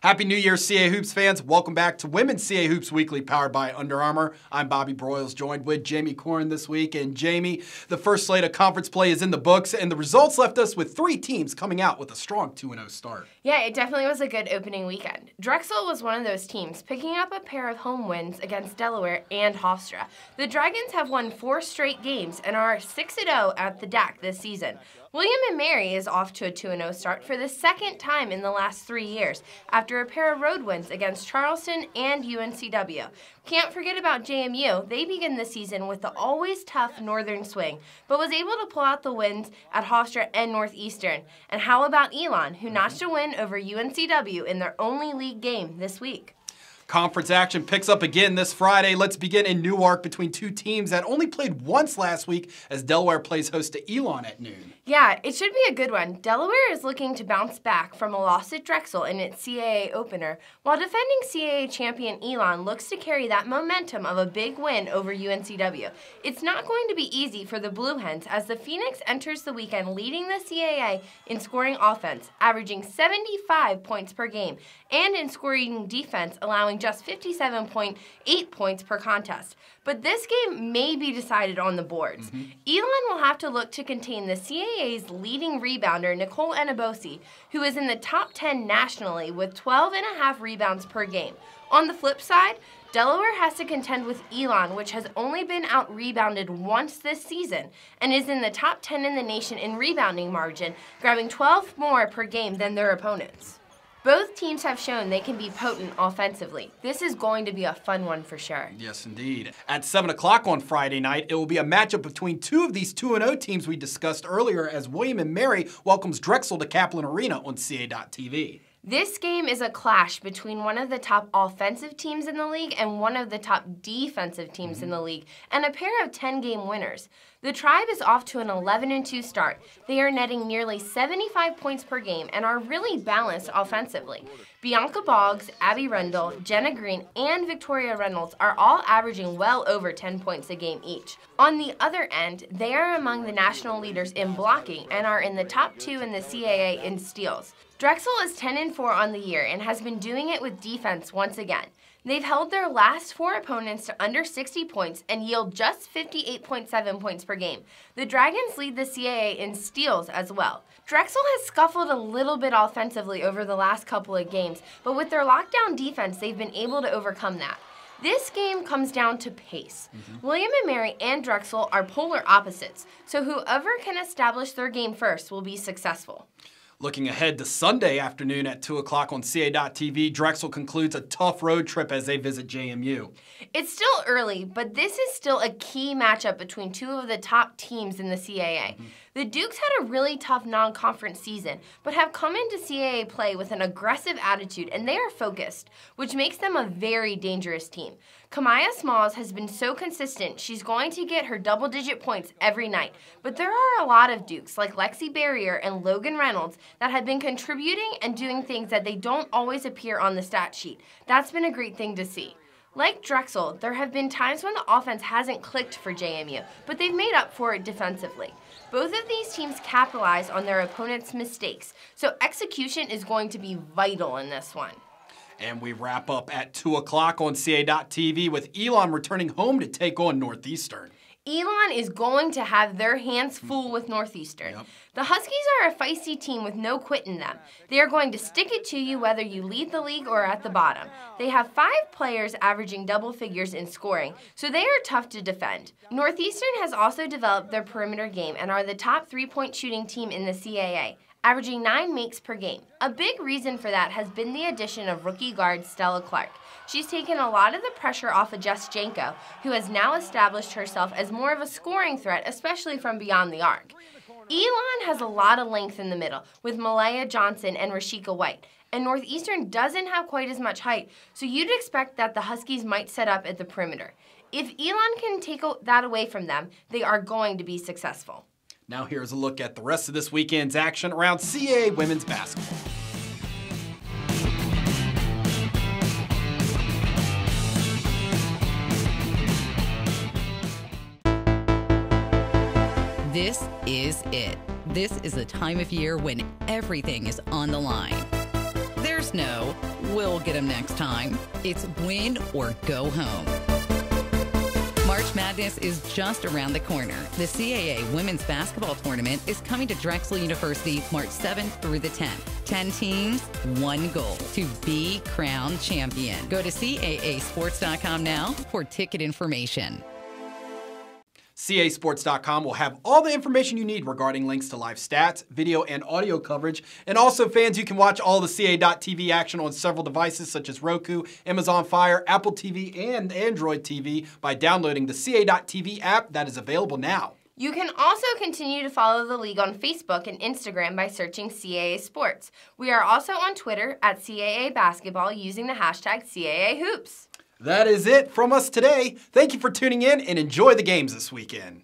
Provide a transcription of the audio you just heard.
Happy New Year, CA Hoops fans. Welcome back to Women's CA Hoops Weekly, powered by Under Armour. I'm Bobby Broyles, joined with Jamie Corrin this week. And Jamie, the first slate of conference play is in the books, and the results left us with three teams coming out with a strong 2-0 start. Yeah, it definitely was a good opening weekend. Drexel was one of those teams, picking up a pair of home wins against Delaware and Hofstra. The Dragons have won 4 straight games and are 6-0 at the DAC this season. William & Mary is off to a 2-0 start for the second time in the last 3 years, after a pair of road wins against Charleston and UNCW. Can't forget about JMU. They begin the season with the always tough Northern swing, but was able to pull out the wins at Hofstra and Northeastern. And how about Elon, who notched a win over UNCW in their only league game this week? Conference action picks up again this Friday. Let's begin in Newark between two teams that only played once last week as Delaware plays host to Elon at noon. Yeah, it should be a good one. Delaware is looking to bounce back from a loss at Drexel in its CAA opener, while defending CAA champion Elon looks to carry that momentum of a big win over UNCW. It's not going to be easy for the Blue Hens as the Phoenix enters the weekend leading the CAA in scoring offense, averaging 75 points per game, and in scoring defense, allowing just 57.8 points per contest. But this game may be decided on the boards. Elon will have to look to contain the CAA's leading rebounder, Nicole Anabosi, who is in the top 10 nationally with 12.5 rebounds per game. On the flip side, Delaware has to contend with Elon, which has only been out-rebounded once this season and is in the top 10 in the nation in rebounding margin, grabbing 12 more per game than their opponents. Both teams have shown they can be potent offensively. This is going to be a fun one for sure. Yes, indeed. At 7 o'clock on Friday night, it will be a matchup between two of these 2-0 teams we discussed earlier as William & Mary welcomes Drexel to Kaplan Arena on CA.TV. This game is a clash between one of the top offensive teams in the league and one of the top defensive teams in the league, and a pair of 10-game winners. The Tribe is off to an 11-2 start. They are netting nearly 75 points per game and are really balanced offensively. Bianca Boggs, Abby Rendell, Jenna Green, and Victoria Reynolds are all averaging well over 10 points a game each. On the other end, they are among the national leaders in blocking and are in the top 2 in the CAA in steals. Drexel is 10-4 on the year and has been doing it with defense once again. They've held their last 4 opponents to under 60 points and yield just 58.7 points per game. The Dragons lead the CAA in steals as well. Drexel has scuffled a little bit offensively over the last couple of games, but with their lockdown defense, they've been able to overcome that. This game comes down to pace. William & Mary and Drexel are polar opposites, so whoever can establish their game first will be successful. Looking ahead to Sunday afternoon at 2 o'clock on CA.TV, Drexel concludes a tough road trip as they visit JMU. It's still early, but this is still a key matchup between two of the top teams in the CAA. The Dukes had a really tough non-conference season, but have come into CAA play with an aggressive attitude, and they are focused, which makes them a very dangerous team. Kamaya Smalls has been so consistent, she's going to get her double-digit points every night. But there are a lot of Dukes, like Lexi Barrier and Logan Reynolds, that have been contributing and doing things that they don't always appear on the stat sheet. That's been a great thing to see. Like Drexel, there have been times when the offense hasn't clicked for JMU, but they've made up for it defensively. Both of these teams capitalize on their opponents' mistakes, so execution is going to be vital in this one. And we wrap up at 2 o'clock on CA.TV with Elon returning home to take on Northeastern. Elon is going to have their hands full with Northeastern. The Huskies are a feisty team with no quit in them. They are going to stick it to you whether you lead the league or at the bottom. They have 5 players averaging double figures in scoring, so they are tough to defend. Northeastern has also developed their perimeter game and are the top 3-point shooting team in the CAA, averaging 9 makes per game. A big reason for that has been the addition of rookie guard Stella Clark. She's taken a lot of the pressure off of Jess Janko, who has now established herself as more of a scoring threat, especially from beyond the arc. Elon has a lot of length in the middle, with Malaya Johnson and Rashika White, and Northeastern doesn't have quite as much height, so you'd expect that the Huskies might set up at the perimeter. If Elon can take that away from them, they are going to be successful. Now here's a look at the rest of this weekend's action around CA women's basketball. This is it. This is the time of year when everything is on the line. There's players know we'll get them next time. It's win or go home. March Madness is just around the corner. The CAA Women's Basketball Tournament is coming to Drexel University March 7th through the 10th. 10 teams, one goal, to be crowned champion. Go to CAAsports.com now for ticket information. CAAsports.com will have all the information you need regarding links to live stats, video, and audio coverage. And also, fans, you can watch all the CA.TV action on several devices such as Roku, Amazon Fire, Apple TV, and Android TV by downloading the CA.TV app that is available now. You can also continue to follow the league on Facebook and Instagram by searching CAA Sports. We are also on Twitter at CAA Basketball using the hashtag CAA Hoops. That is it from us today. Thank you for tuning in and enjoy the games this weekend.